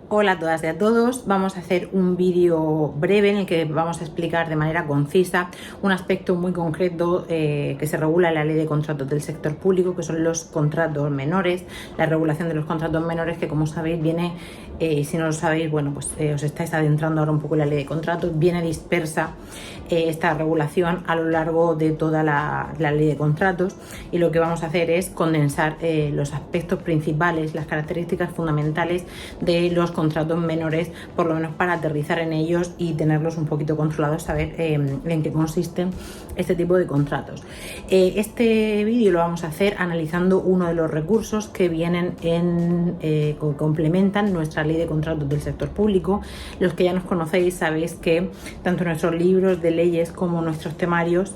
Hola a todas y a todos, vamos a hacer un vídeo breve en el que vamos a explicar de manera concisa un aspecto muy concreto que se regula en la ley de contratos del sector público, que son los contratos menores, la regulación de los contratos menores que, como sabéis, viene, si no lo sabéis, bueno, pues os estáis adentrando ahora un poco en la ley de contratos, viene dispersa esta regulación a lo largo de toda la ley de contratos, y lo que vamos a hacer es condensar los aspectos principales, las características fundamentales de los contratos menores, por lo menos para aterrizar en ellos y tenerlos un poquito controlados, saber en qué consisten este tipo de contratos. Este vídeo lo vamos a hacer analizando uno de los recursos que vienen complementan nuestra ley de contratos del sector público. Los que ya nos conocéis sabéis que tanto nuestros libros de leyes como nuestros temarios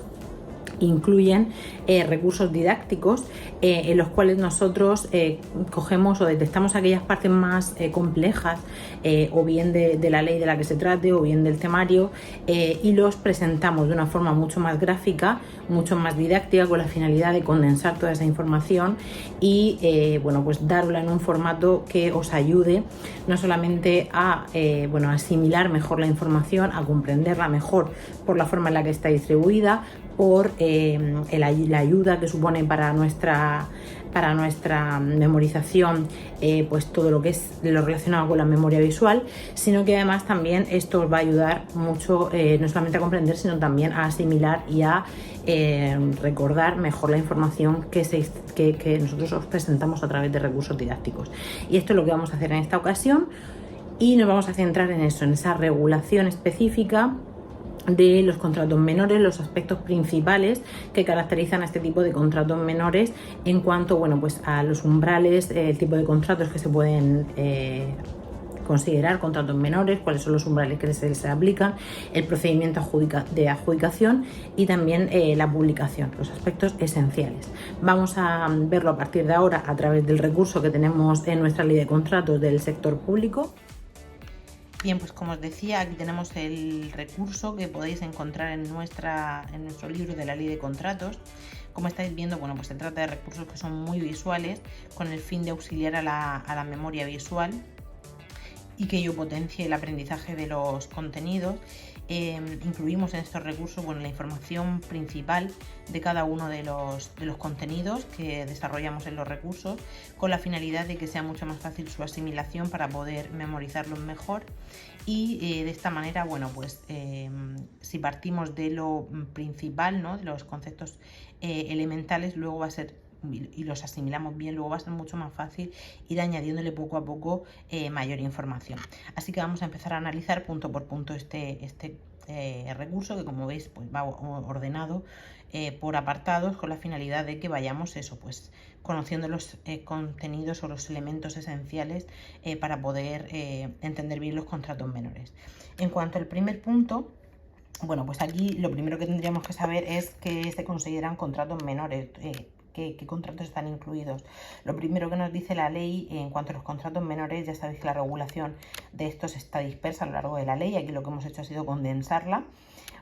incluyen recursos didácticos en los cuales nosotros cogemos o detectamos aquellas partes más complejas o bien de la ley de la que se trate o bien del temario, y los presentamos de una forma mucho más gráfica, mucho más didáctica, con la finalidad de condensar toda esa información y bueno, pues darla en un formato que os ayude no solamente a asimilar mejor la información, a comprenderla mejor por la forma en la que está distribuida, por la ayuda que supone para nuestra memorización, pues todo lo que es lo relacionado con la memoria visual, sino que además también esto os va a ayudar mucho, no solamente a comprender, sino también a asimilar y a recordar mejor la información que nosotros os presentamos a través de recursos didácticos. Y esto es lo que vamos a hacer en esta ocasión, y nos vamos a centrar en eso, en esa regulación específica de los contratos menores, los aspectos principales que caracterizan a este tipo de contratos menores en cuanto, bueno, pues a los umbrales, el tipo de contratos que se pueden considerar contratos menores, cuáles son los umbrales que se aplican, el procedimiento de adjudicación y también la publicación, los aspectos esenciales. Vamos a verlo a partir de ahora a través del recurso que tenemos en nuestra ley de contratos del sector público. Bien, pues como os decía, aquí tenemos el recurso que podéis encontrar en nuestro libro de la ley de contratos. Como estáis viendo, bueno, pues se trata de recursos que son muy visuales, con el fin de auxiliar a la memoria visual y que ello potencie el aprendizaje de los contenidos. Incluimos en estos recursos, bueno, la información principal de cada uno de los contenidos que desarrollamos en los recursos, con la finalidad de que sea mucho más fácil su asimilación para poder memorizarlos mejor. Y de esta manera, bueno, pues si partimos de lo principal, ¿no?, de los conceptos elementales, luego va a ser, y los asimilamos bien, luego va a ser mucho más fácil ir añadiéndole poco a poco mayor información. Así que vamos a empezar a analizar punto por punto este recurso, que como veis pues va ordenado por apartados, con la finalidad de que vayamos pues conociendo los contenidos o los elementos esenciales para poder entender bien los contratos menores. En cuanto al primer punto, bueno, pues aquí lo primero que tendríamos que saber es que se consideran contratos menores. ¿Qué contratos están incluidos? Lo primero que nos dice la ley en cuanto a los contratos menores, ya sabéis que la regulación de estos está dispersa a lo largo de la ley. Aquí lo que hemos hecho ha sido condensarla.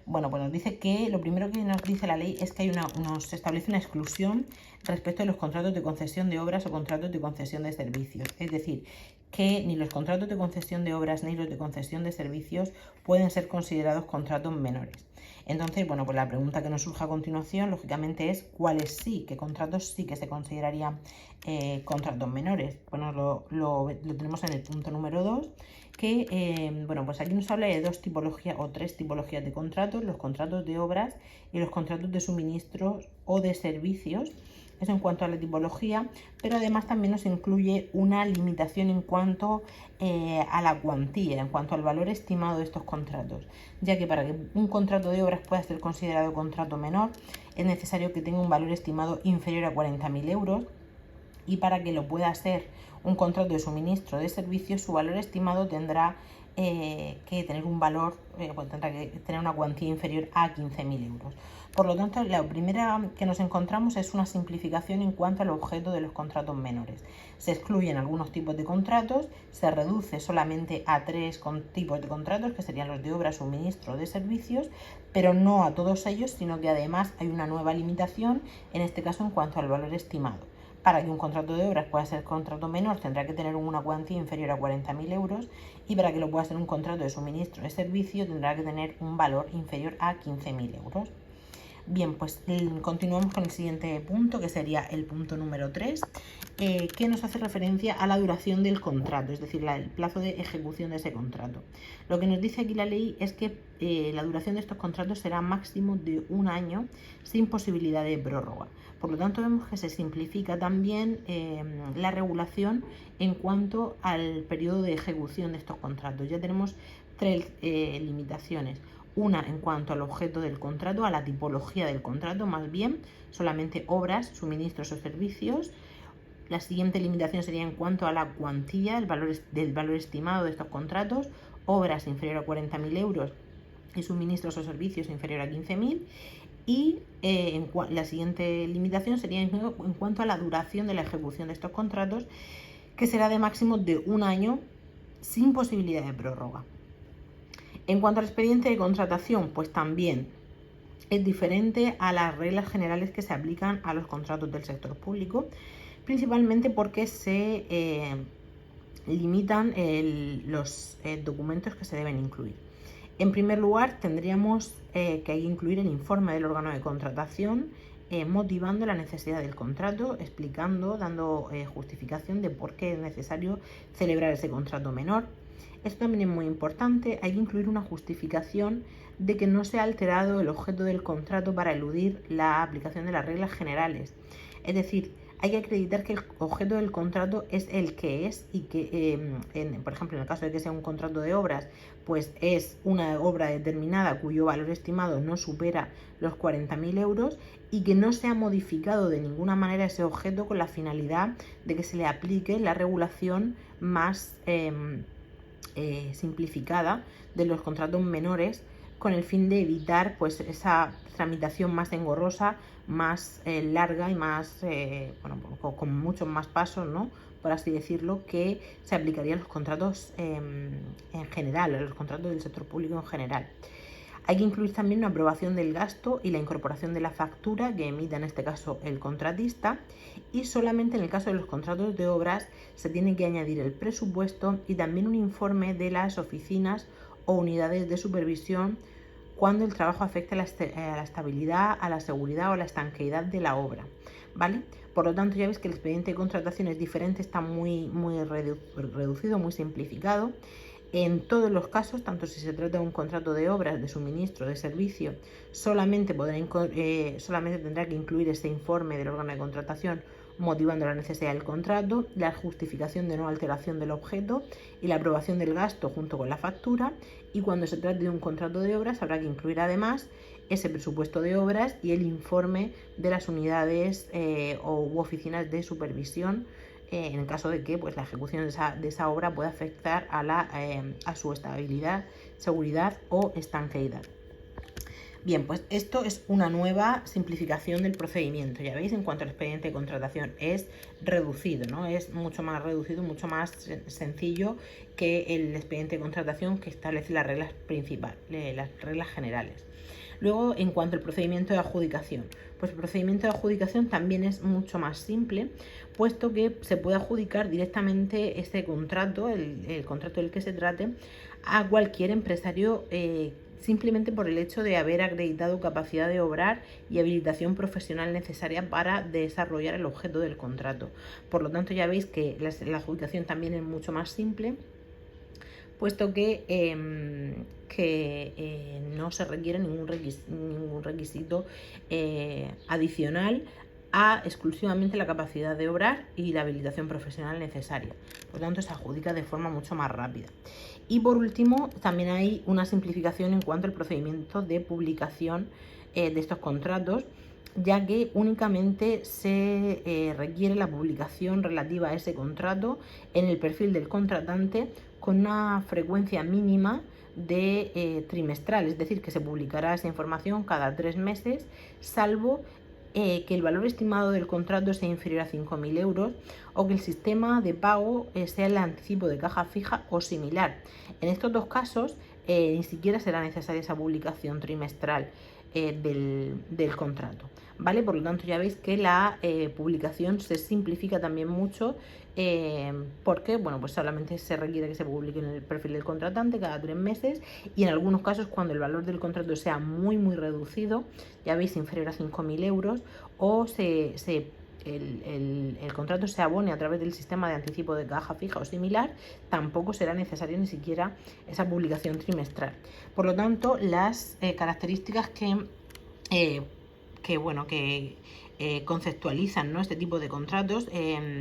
Bueno, pues nos dice que lo primero que nos dice la ley es que nos establece una exclusión respecto de los contratos de concesión de obras o contratos de concesión de servicios. Es decir, que ni los contratos de concesión de obras ni los de concesión de servicios pueden ser considerados contratos menores. Entonces, bueno, pues la pregunta que nos surge a continuación, lógicamente, es cuáles sí, qué contratos sí que se considerarían contratos menores. Bueno, lo tenemos en el punto número 2, que, bueno, pues aquí nos habla de dos tipologías o tres tipologías de contratos: los contratos de obras y los contratos de suministros o de servicios. Eso en cuanto a la tipología, pero además también nos incluye una limitación en cuanto a la cuantía, en cuanto al valor estimado de estos contratos, ya que para que un contrato de obras pueda ser considerado contrato menor es necesario que tenga un valor estimado inferior a 40.000 euros, y para que lo pueda ser un contrato de suministro de servicios, su valor estimado tendrá que tener un valor, tendrá que tener una cuantía inferior a 15.000 euros. Por lo tanto, la primera que nos encontramos es una simplificación en cuanto al objeto de los contratos menores. Se excluyen algunos tipos de contratos, se reduce solamente a tres tipos de contratos, que serían los de obra, suministro o de servicios, pero no a todos ellos, sino que además hay una nueva limitación, en este caso en cuanto al valor estimado. Para que un contrato de obras pueda ser contrato menor, tendrá que tener una cuantía inferior a 40.000 euros, y para que lo pueda ser un contrato de suministro de servicio tendrá que tener un valor inferior a 15.000 euros. Bien, pues continuamos con el siguiente punto, que sería el punto número 3, que nos hace referencia a la duración del contrato, es decir, el plazo de ejecución de ese contrato. Lo que nos dice aquí la ley es que la duración de estos contratos será máximo de 1 año sin posibilidad de prórroga. Por lo tanto, vemos que se simplifica también la regulación en cuanto al periodo de ejecución de estos contratos. Ya tenemos 3 limitaciones. Una en cuanto al objeto del contrato, a la tipología del contrato, más bien, solamente obras, suministros o servicios. La siguiente limitación sería en cuanto a la cuantía, del valor estimado de estos contratos, obras inferior a 40.000 euros y suministros o servicios inferior a 15.000. Y la siguiente limitación sería en cuanto a la duración de la ejecución de estos contratos, que será de máximo de 1 año sin posibilidad de prórroga. En cuanto al expediente de contratación, pues también es diferente a las reglas generales que se aplican a los contratos del sector público, principalmente porque se limitan los documentos que se deben incluir. En primer lugar, tendríamos que incluir el informe del órgano de contratación, motivando la necesidad del contrato, explicando, dando justificación de por qué es necesario celebrar ese contrato menor. Esto también es muy importante, hay que incluir una justificación de que no se ha alterado el objeto del contrato para eludir la aplicación de las reglas generales. Es decir, hay que acreditar que el objeto del contrato es el que es y que, por ejemplo, en el caso de que sea un contrato de obras, pues es una obra determinada cuyo valor estimado no supera los 40.000 euros y que no se ha modificado de ninguna manera ese objeto con la finalidad de que se le aplique la regulación más simplificada de los contratos menores, con el fin de evitar pues esa tramitación más engorrosa, más larga y más con muchos más pasos, ¿no?, por así decirlo, que se aplicaría a los contratos en general, a los contratos del sector público en general. Hay que incluir también una aprobación del gasto y la incorporación de la factura que emita en este caso el contratista, y solamente en el caso de los contratos de obras se tiene que añadir el presupuesto y también un informe de las oficinas o unidades de supervisión cuando el trabajo afecte a la estabilidad, a la seguridad o a la estanqueidad de la obra, ¿vale? Por lo tanto, ya veis que el expediente de contratación es diferente, está muy reducido, muy simplificado. En todos los casos, tanto si se trata de un contrato de obras, de suministro, de servicio, solamente tendrá que incluir ese informe del órgano de contratación motivando la necesidad del contrato, la justificación de no alteración del objeto y la aprobación del gasto junto con la factura. Y cuando se trate de un contrato de obras habrá que incluir además ese presupuesto de obras y el informe de las unidades u oficinas de supervisión, en el caso de que pues, la ejecución de esa obra pueda afectar a su estabilidad, seguridad o estanqueidad. Bien, pues esto es una nueva simplificación del procedimiento. Ya veis, en cuanto al expediente de contratación es reducido, ¿no? Es mucho más reducido, mucho más sencillo que el expediente de contratación que establece las reglas principales, las reglas generales. Luego, en cuanto al procedimiento de adjudicación, pues el procedimiento de adjudicación también es mucho más simple, puesto que se puede adjudicar directamente este contrato, el contrato del que se trate, a cualquier empresario simplemente por el hecho de haber acreditado capacidad de obrar y habilitación profesional necesaria para desarrollar el objeto del contrato. Por lo tanto, ya veis que la adjudicación también es mucho más simple, puesto que no se requiere ningún requisito adicional a exclusivamente la capacidad de obrar y la habilitación profesional necesaria. Por lo tanto, se adjudica de forma mucho más rápida. Y por último, también hay una simplificación en cuanto al procedimiento de publicación de estos contratos, ya que únicamente se requiere la publicación relativa a ese contrato en el perfil del contratante con una frecuencia mínima de trimestral, es decir, que se publicará esa información cada 3 meses, salvo que el valor estimado del contrato sea inferior a 5.000 euros o que el sistema de pago sea el anticipo de caja fija o similar. En estos dos casos ni siquiera será necesaria esa publicación trimestral. del contrato, ¿vale? Por lo tanto, ya veis que la publicación se simplifica también mucho, porque, bueno, pues solamente se requiere que se publique en el perfil del contratante cada 3 meses, y en algunos casos, cuando el valor del contrato sea muy reducido, ya veis, inferior a 5.000 euros, o el contrato se abone a través del sistema de anticipo de caja fija o similar, tampoco será necesario ni siquiera esa publicación trimestral. Por lo tanto, las características que conceptualizan, ¿no?, este tipo de contratos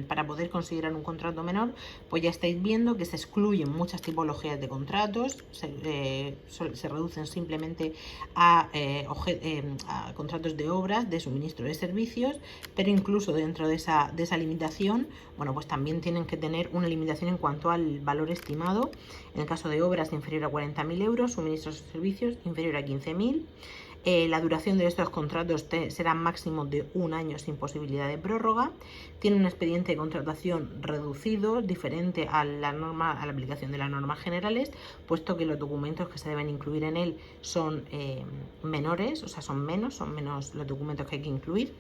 para poder considerar un contrato menor, pues ya estáis viendo que se excluyen muchas tipologías de contratos, se reducen simplemente a contratos de obras, de suministro de servicios, pero incluso dentro de esa limitación, bueno, pues también tienen que tener una limitación en cuanto al valor estimado. En el caso de obras, inferior a 40.000 euros, suministros de servicios inferior a 15.000. La duración de estos contratos será máximo de 1 año sin posibilidad de prórroga. Tiene un expediente de contratación reducido, diferente a la aplicación de las normas generales, puesto que los documentos que se deben incluir en él son menores, o sea, son menos los documentos que hay que incluir.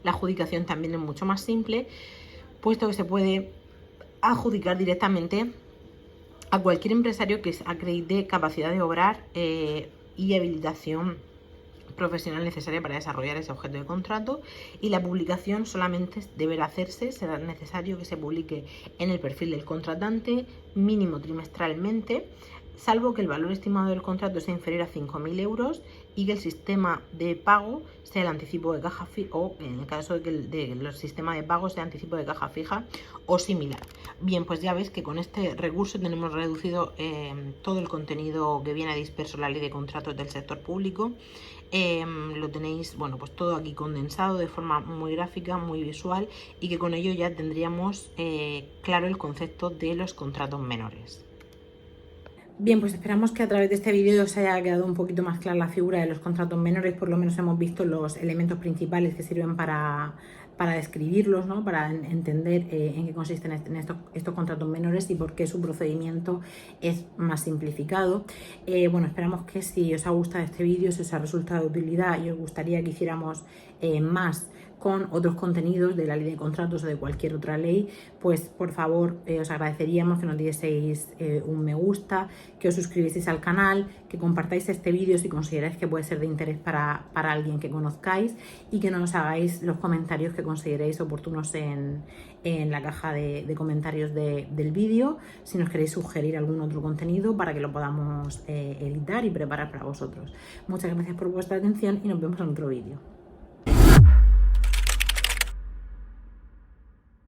La adjudicación también es mucho más simple, puesto que se puede adjudicar directamente a cualquier empresario que acredite capacidad de obrar y habilitación profesional necesaria para desarrollar ese objeto de contrato, y la publicación solamente deberá hacerse, será necesario que se publique en el perfil del contratante mínimo trimestralmente, salvo que el valor estimado del contrato sea inferior a 5.000 euros y que el sistema de pago sea el anticipo de caja fija, o en el caso de que el sistema de pago sea anticipo de caja fija o similar. Bien, pues ya veis que con este recurso tenemos reducido todo el contenido que viene disperso en la ley de contratos del sector público. Lo tenéis, bueno, pues todo aquí condensado de forma muy gráfica, muy visual, y que con ello ya tendríamos claro el concepto de los contratos menores. Bien, pues esperamos que a través de este vídeo os haya quedado un poquito más clara la figura de los contratos menores. Por lo menos hemos visto los elementos principales que sirven para describirlos, ¿no?, para entender en qué consisten estos contratos menores y por qué su procedimiento es más simplificado. Bueno, esperamos que si os ha gustado este vídeo, si os ha resultado de utilidad y os gustaría que hiciéramos más con otros contenidos de la ley de contratos o de cualquier otra ley, pues por favor os agradeceríamos que nos dieseis un me gusta, que os suscribieseis al canal, que compartáis este vídeo si consideráis que puede ser de interés para alguien que conozcáis, y que nos hagáis los comentarios que consideréis oportunos en la caja de comentarios del vídeo, si nos queréis sugerir algún otro contenido para que lo podamos editar y preparar para vosotros. Muchas gracias por vuestra atención y nos vemos en otro vídeo.